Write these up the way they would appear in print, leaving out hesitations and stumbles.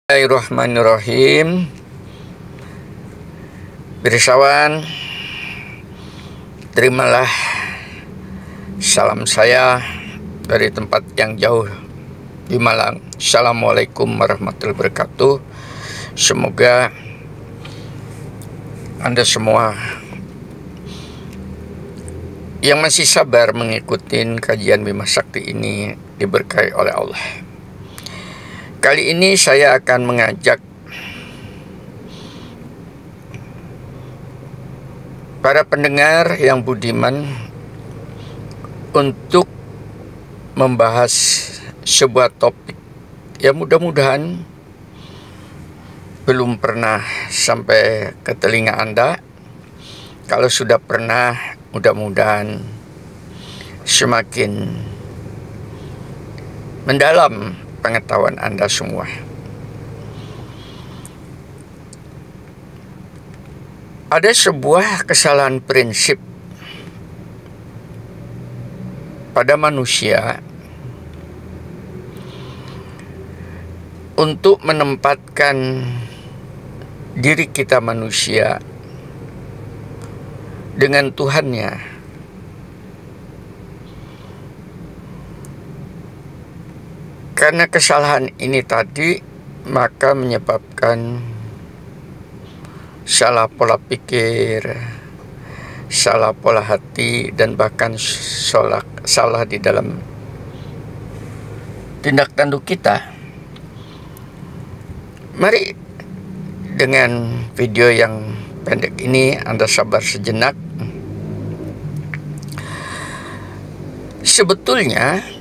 Bismillahirrahmanirrahim. Berisawan, terimalah salam saya dari tempat yang jauh di Malang. Assalamualaikum warahmatullahi wabarakatuh. Semoga Anda semua yang masih sabar mengikuti kajian Bima Sakti ini diberkahi oleh Allah. Kali ini saya akan mengajak para pendengar yang budiman untuk membahas sebuah topik yang mudah-mudahan belum pernah sampai ke telinga Anda. Kalau sudah pernah, mudah-mudahan semakin mendalam pengetahuan Anda semua. Ada sebuah kesalahan prinsip pada manusia untuk menempatkan diri kita manusia dengan Tuhannya. Karena kesalahan ini tadi, maka menyebabkan salah pola pikir, salah pola hati, dan bahkan salah di dalam tindak tanduk kita. Mari dengan video yang pendek ini Anda sabar sejenak. Sebetulnya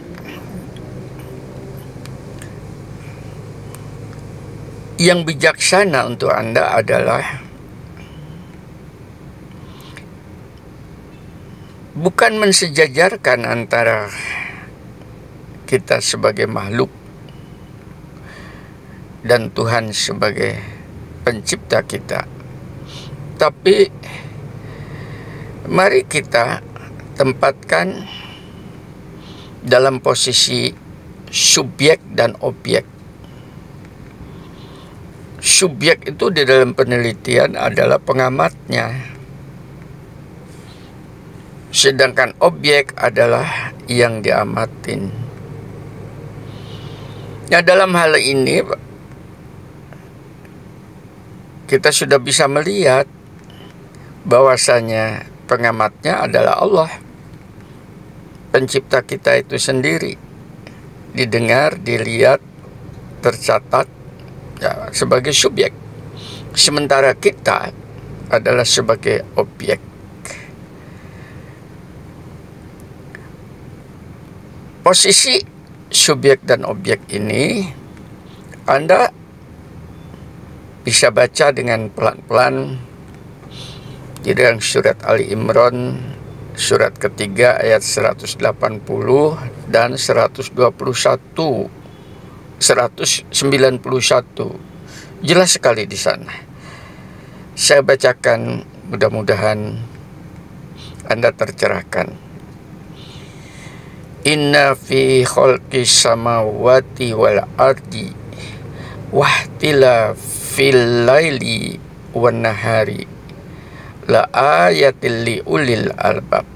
yang bijaksana untuk Anda adalah bukan mensejajarkan antara kita sebagai makhluk dan Tuhan sebagai pencipta kita, tapi mari kita tempatkan dalam posisi subjek dan objek. Subjek itu di dalam penelitian adalah pengamatnya, sedangkan objek adalah yang diamatin. Nah, dalam hal ini kita sudah bisa melihat bahwasanya pengamatnya adalah Allah, pencipta kita itu sendiri, didengar, dilihat, tercatat ya, sebagai subjek, sementara kita adalah sebagai objek. Posisi subjek dan objek ini Anda bisa baca dengan pelan-pelan di dalam surat Ali Imran, surat ketiga ayat 180 dan 191. Jelas sekali di sana. Saya bacakan, mudah-mudahan Anda tercerahkan. Inna fi khalqis samawati wal ardi wahtila fil laili wan nahari la ayatil li ulil albab.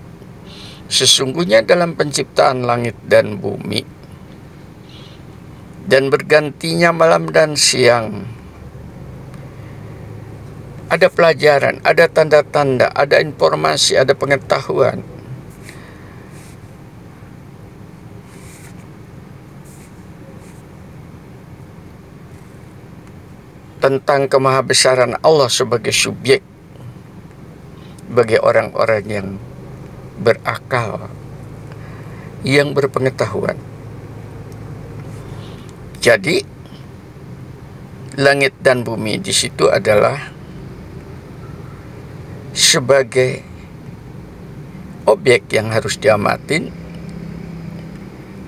Sesungguhnya dalam penciptaan langit dan bumi dan bergantinya malam dan siang ada pelajaran, ada tanda-tanda, ada informasi, ada pengetahuan tentang kemahabesaran Allah sebagai subjek bagi orang-orang yang berakal, yang berpengetahuan. Jadi langit dan bumi di situ adalah sebagai objek yang harus diamatin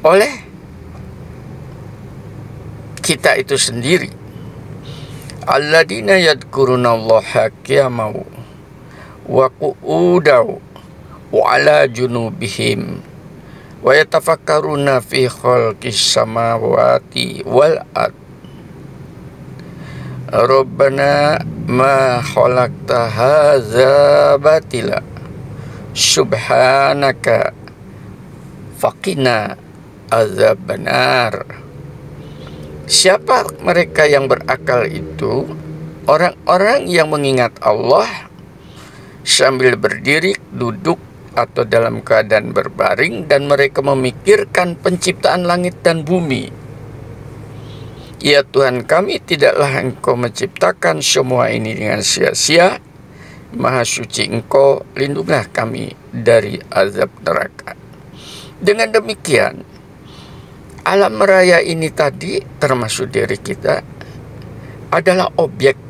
oleh kita itu sendiri. Alladzina yadhkurunallaha qiyaman wa qu'udan wa ala junubihim wa yatafakkaruna fi khalqis samawati wal ard Rabbana ma khalaqta hadza batila subhanaka faqina azabannar. Siapa mereka yang berakal itu? Orang-orang yang mengingat Allah sambil berdiri, duduk, atau dalam keadaan berbaring, dan mereka memikirkan penciptaan langit dan bumi. Ya Tuhan kami, tidaklah Engkau menciptakan semua ini dengan sia-sia. Maha suci Engkau, lindungilah kami dari azab neraka. Dengan demikian, alam raya ini tadi, termasuk diri kita, adalah objek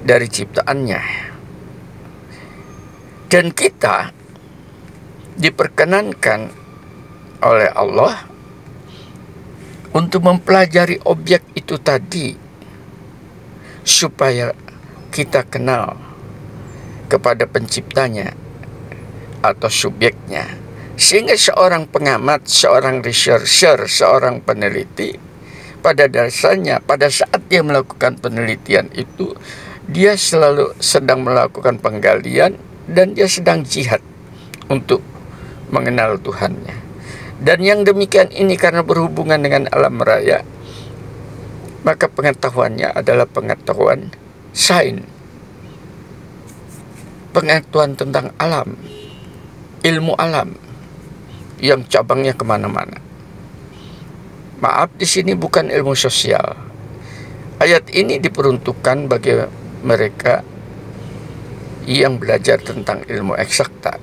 dari ciptaannya. Dan kita diperkenankan oleh Allah untuk mempelajari objek itu tadi, supaya kita kenal kepada penciptanya atau subjeknya. Sehingga seorang pengamat, seorang researcher, seorang peneliti, pada dasarnya pada saat dia melakukan penelitian itu, dia selalu sedang melakukan penggalian dan dia sedang jihad untuk mengenal Tuhannya. Dan yang demikian ini karena berhubungan dengan alam raya, maka pengetahuannya adalah pengetahuan sains, pengetahuan tentang alam, ilmu alam yang cabangnya kemana-mana. Maaf, di sini bukan ilmu sosial. Ayat ini diperuntukkan bagi mereka yang belajar tentang ilmu eksakta.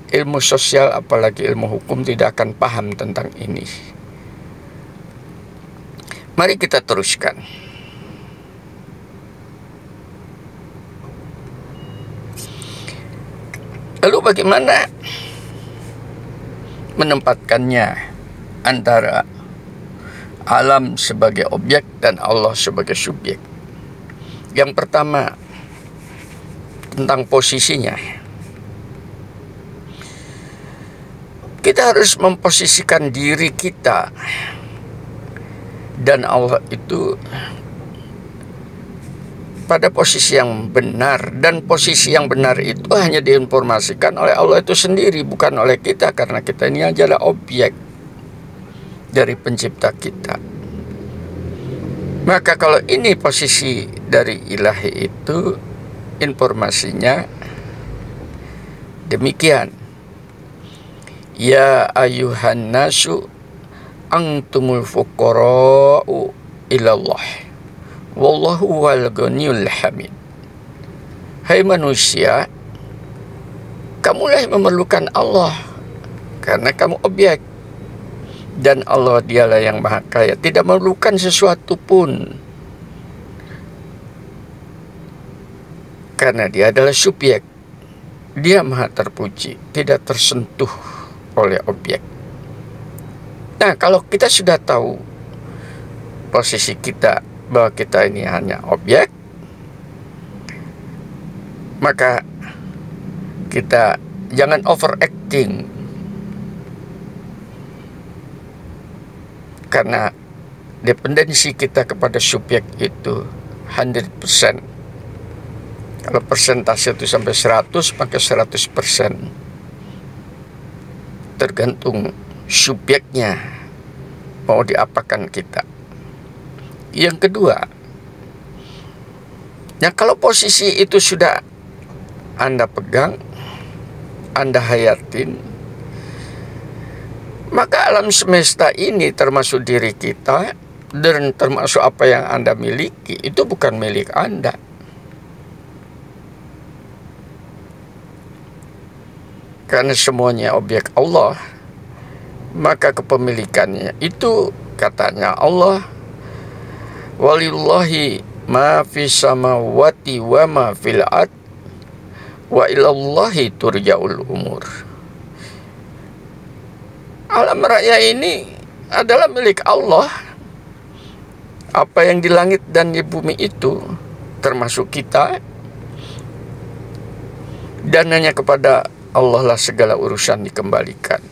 Ilmu sosial, apalagi ilmu hukum, tidak akan paham tentang ini. Mari kita teruskan. Lalu bagaimana menempatkannya antara alam sebagai objek dan Allah sebagai subjek? Yang pertama, tentang posisinya. Kita harus memposisikan diri kita dan Allah itu pada posisi yang benar. Dan posisi yang benar itu hanya diinformasikan oleh Allah itu sendiri, bukan oleh kita, karena kita ini adalah objek dari pencipta kita. Maka kalau ini posisi dari ilahi itu, informasinya demikian. Ya ayuhan nasu antumul fuqara'u ilallah wallahu wal ghaniyul hamid. Hai manusia, kamulah yang memerlukan Allah karena kamu objek, dan Allah dialah yang maha kaya, tidak memerlukan sesuatu pun, karena dia adalah subjek. Dia maha terpuji, tidak tersentuh oleh objek. Nah, kalau kita sudah tahu posisi kita, bahwa kita ini hanya objek, maka kita jangan overacting, karena dependensi kita kepada subjek itu 100%. Kalau persentase itu sampai 100, maka 100% tergantung subjeknya mau diapakan kita. Yang kedua, ya kalau posisi itu sudah Anda pegang, Anda hayatin, maka alam semesta ini termasuk diri kita dan termasuk apa yang Anda miliki itu bukan milik Anda. Karena semuanya objek Allah, maka kepemilikannya itu katanya Allah, walillahi ma fis samawati wa ma fil ard wa ilallahi turja'ul umur. Alam raya ini adalah milik Allah. Apa yang di langit dan di bumi itu termasuk kita, dan hanya kepada Allah lah segala urusan dikembalikan.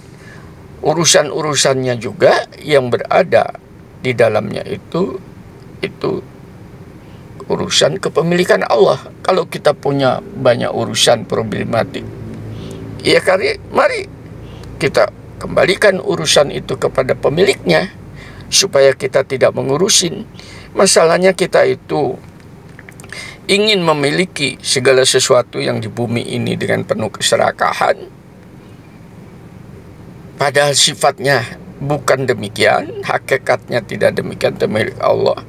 Urusan-urusannya juga yang berada di dalamnya itu urusan kepemilikan Allah. Kalau kita punya banyak urusan problematik, ya mari kita kembalikan urusan itu kepada pemiliknya, supaya kita tidak mengurusin. Masalahnya kita itu ingin memiliki segala sesuatu yang di bumi ini dengan penuh keserakahan, padahal sifatnya bukan demikian, hakikatnya tidak demikian. Milik Allah.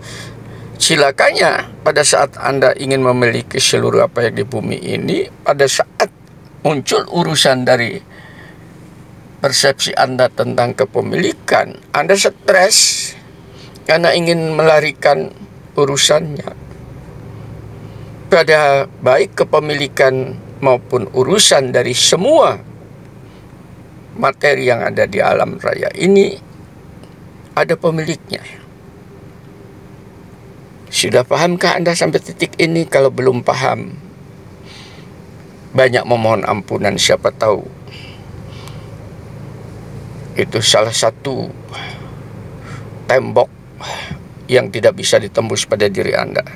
Silakannya pada saat Anda ingin memiliki seluruh apa yang di bumi ini, pada saat muncul urusan dari persepsi Anda tentang kepemilikan, Anda stres karena ingin melarikan urusannya. Padahal baik kepemilikan maupun urusan dari semua materi yang ada di alam raya ini ada pemiliknya. Sudah pahamkah Anda sampai titik ini? Kalau belum paham, banyak memohon ampunan. Siapa tahu itu salah satu tembok yang tidak bisa ditembus pada diri Anda,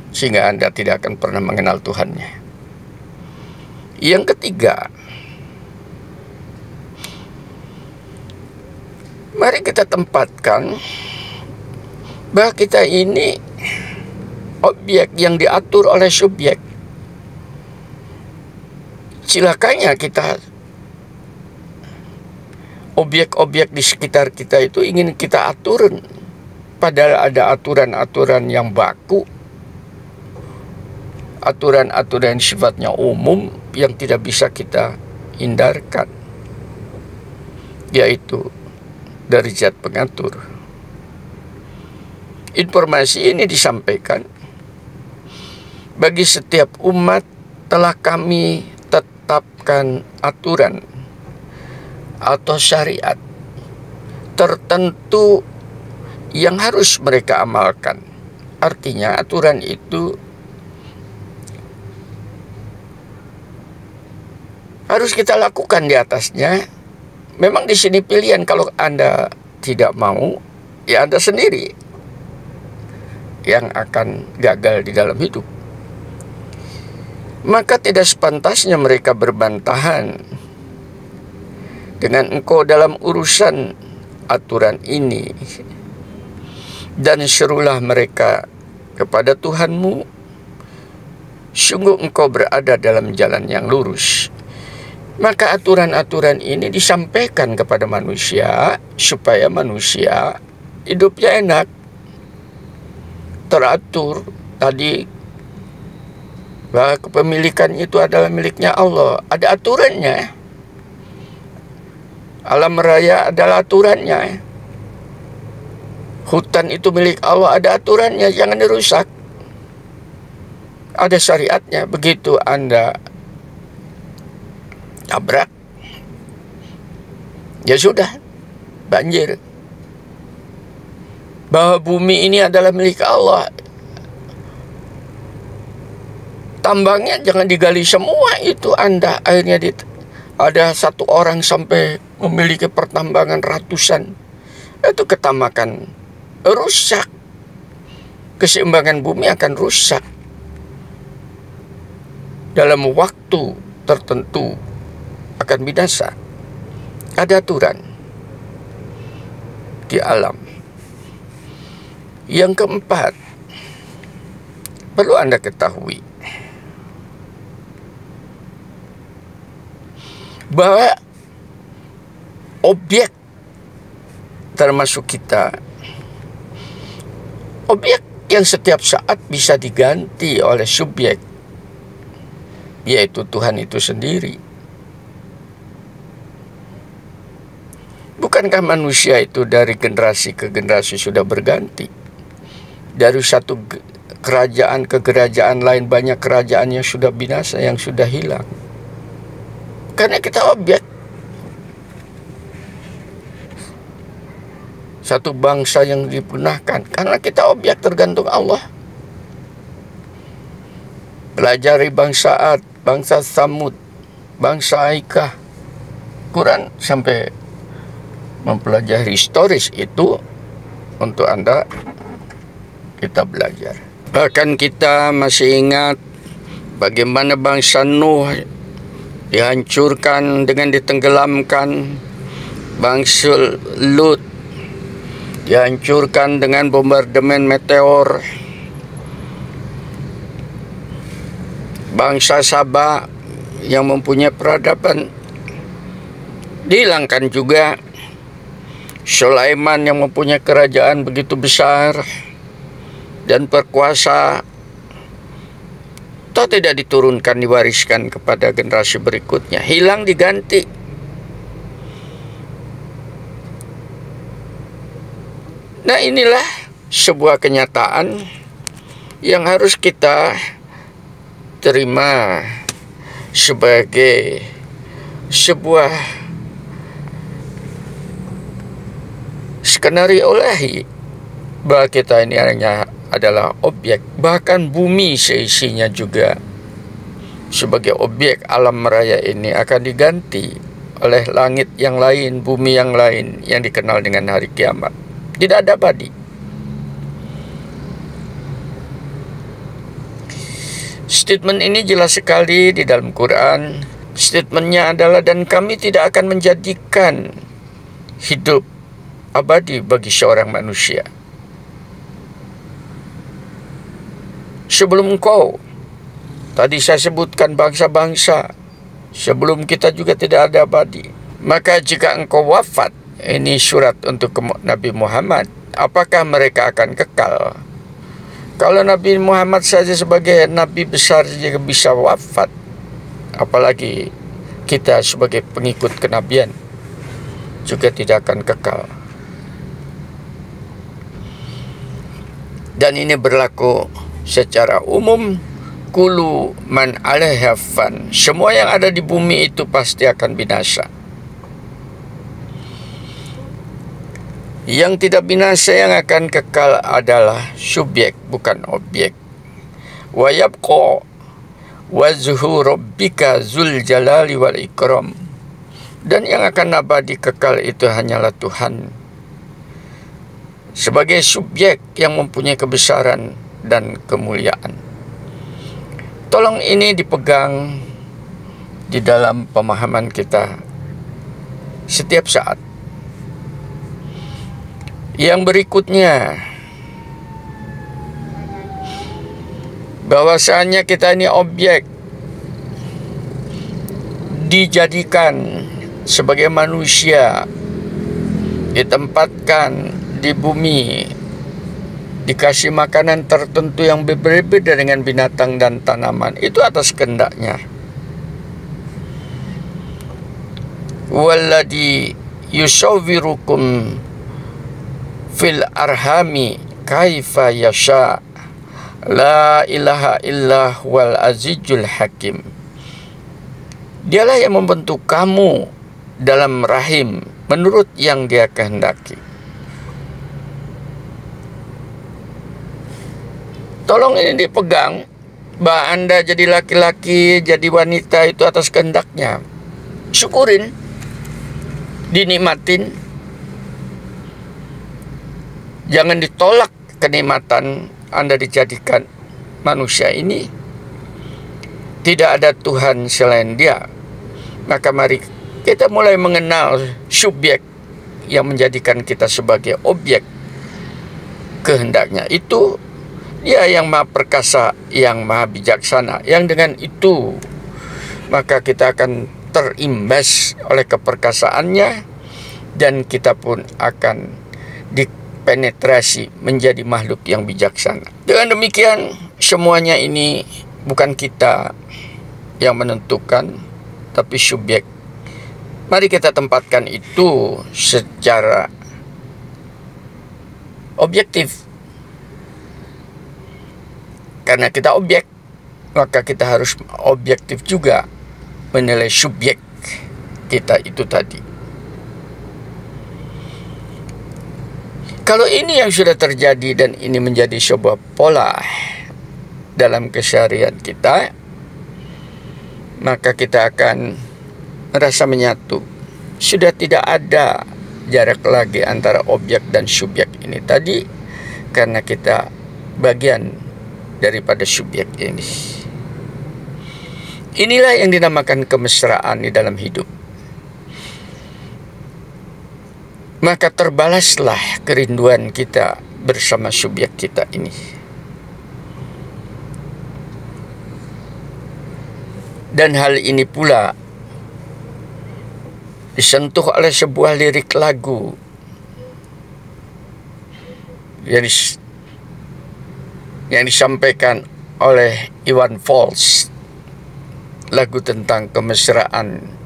sehingga Anda tidak akan pernah mengenal Tuhannya. Yang ketiga, mari kita tempatkan bahwa kita ini objek yang diatur oleh subjek. Silakannya kita, objek-objek di sekitar kita itu ingin kita atur, padahal ada aturan-aturan yang baku, aturan-aturan sifatnya umum yang tidak bisa kita hindarkan, yaitu dari zat pengatur. Informasi ini disampaikan bagi setiap umat. Telah kami tetapkan aturan atau syariat tertentu yang harus mereka amalkan. Artinya aturan itu harus kita lakukan di atasnya. Memang di sini pilihan, kalau Anda tidak mau, ya Anda sendiri yang akan gagal di dalam hidup. Maka tidak sepantasnya mereka berbantahan dengan engkau dalam urusan aturan ini. Dan serulah mereka kepada Tuhanmu, sungguh engkau berada dalam jalan yang lurus. Maka aturan-aturan ini disampaikan kepada manusia, supaya manusia hidupnya enak, teratur. Tadi bahwa kepemilikan itu adalah miliknya Allah, ada aturannya. Alam raya adalah aturannya. Hutan itu milik Allah, ada aturannya, jangan dirusak. Ada syariatnya. Begitu Anda tabrak, ya sudah, banjir. Bahwa bumi ini adalah milik Allah, tambangnya jangan digali semua itu Anda. Akhirnya ada satu orang sampai memiliki pertambangan ratusan. Itu ketamakan, rusak. Keseimbangan bumi akan rusak dalam waktu tertentu, akan binasa. Ada aturan di alam. Yang keempat, perlu Anda ketahui bahwa objek termasuk kita, objek yang setiap saat bisa diganti oleh subjek, yaitu Tuhan itu sendiri. Bukankah manusia itu dari generasi ke generasi sudah berganti? Dari satu kerajaan ke kerajaan lain, banyak kerajaan yang sudah binasa, yang sudah hilang. Karena kita objek. Satu bangsa yang dipunahkan karena kita objek, tergantung Allah. Pelajari bangsa Ad, bangsa Samud, bangsa Aikah. Quran sampai mempelajari historis itu untuk Anda, kita belajar. Bahkan kita masih ingat bagaimana bangsa Nuh dihancurkan dengan ditenggelamkan, bangsa Lut dihancurkan dengan bombardemen meteor, bangsa Sabah yang mempunyai peradaban dihilangkan juga, Sulaiman yang mempunyai kerajaan begitu besar dan berkuasa, toh tidak diturunkan, diwariskan kepada generasi berikutnya, hilang diganti. Nah, inilah sebuah kenyataan yang harus kita terima sebagai sebuah skenario ilahi bahwa kita ini hanya adalah objek. Bahkan bumi seisinya juga sebagai objek alam raya ini akan diganti oleh langit yang lain, bumi yang lain yang dikenal dengan hari kiamat. Tidak ada abadi. Statement ini jelas sekali di dalam Quran. Statementnya adalah, dan kami tidak akan menjadikan hidup abadi bagi seorang manusia sebelum engkau. Tadi saya sebutkan bangsa-bangsa sebelum kita juga tidak ada abadi. Maka jika engkau wafat, ini surat untuk Nabi Muhammad, apakah mereka akan kekal? Kalau Nabi Muhammad saja sebagai Nabi besar juga bisa wafat, apalagi kita sebagai pengikut kenabian juga tidak akan kekal. Dan ini berlaku secara umum. Kulu man alaiha fan, semua yang ada di bumi itu pasti akan binasa. Yang tidak binasa yang akan kekal adalah subjek, bukan objek. Wa yabqa wajhu rabbika dzul jalali wal ikram, dan yang akan abadi kekal itu hanyalah Tuhan sebagai subjek yang mempunyai kebesaran dan kemuliaan. Tolong ini dipegang di dalam pemahaman kita setiap saat. Yang berikutnya, bahwasanya kita ini objek, dijadikan sebagai manusia, ditempatkan di bumi, dikasih makanan tertentu yang berbeda dengan binatang dan tanaman, itu atas kehendaknya. Walladzi yusawwirukum fil arhami kaifa yasha, la ilaha illa huwal azizul hakim. Dialah yang membentuk kamu dalam rahim menurut yang Dia kehendaki. Tolong ini dipegang, bahwa Anda jadi laki-laki, jadi wanita itu atas kehendaknya. Syukurin, dinikmatin. Jangan ditolak kenikmatan Anda dijadikan manusia ini. Tidak ada Tuhan selain Dia. Maka mari kita mulai mengenal subjek yang menjadikan kita sebagai objek kehendaknya. Itu Dia yang maha perkasa, yang maha bijaksana, yang dengan itu maka kita akan terimbas oleh keperkasaannya, dan kita pun akan dipenetrasi menjadi makhluk yang bijaksana. Dengan demikian, semuanya ini bukan kita yang menentukan, tapi subjek. Mari kita tempatkan itu secara objektif. Karena kita objek, maka kita harus objektif juga menilai subjek kita itu tadi. Kalau ini yang sudah terjadi dan ini menjadi sebuah pola dalam keseharian kita, maka kita akan merasa menyatu. Sudah tidak ada jarak lagi antara objek dan subjek ini tadi, karena kita bagian daripada subjek ini. Inilah yang dinamakan kemesraan di dalam hidup. Maka terbalaslah kerinduan kita bersama subjek kita ini. Dan hal ini pula disentuh oleh sebuah lirik lagu yang disampaikan oleh Iwan Fals, lagu tentang kemesraan.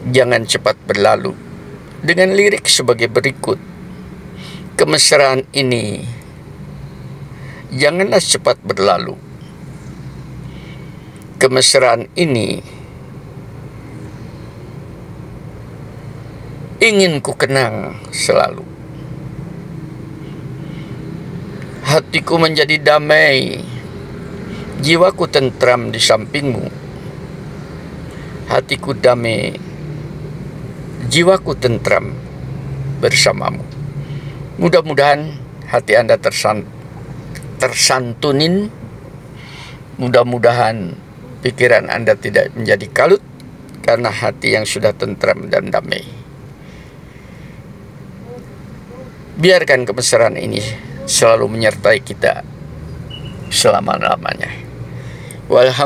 Jangan cepat berlalu, dengan lirik sebagai berikut. Kemesraan ini janganlah cepat berlalu. Kemesraan ini ingin ku kenang selalu. Hatiku menjadi damai, jiwaku tentram di sampingmu. Hatiku damai, jiwaku tentram bersamamu. Mudah-mudahan hati Anda tersantunin. Mudah-mudahan pikiran Anda tidak menjadi kalut karena hati yang sudah tentram dan damai. Biarkan kemesraan ini selalu menyertai kita selama-lamanya. Walhamdulillah.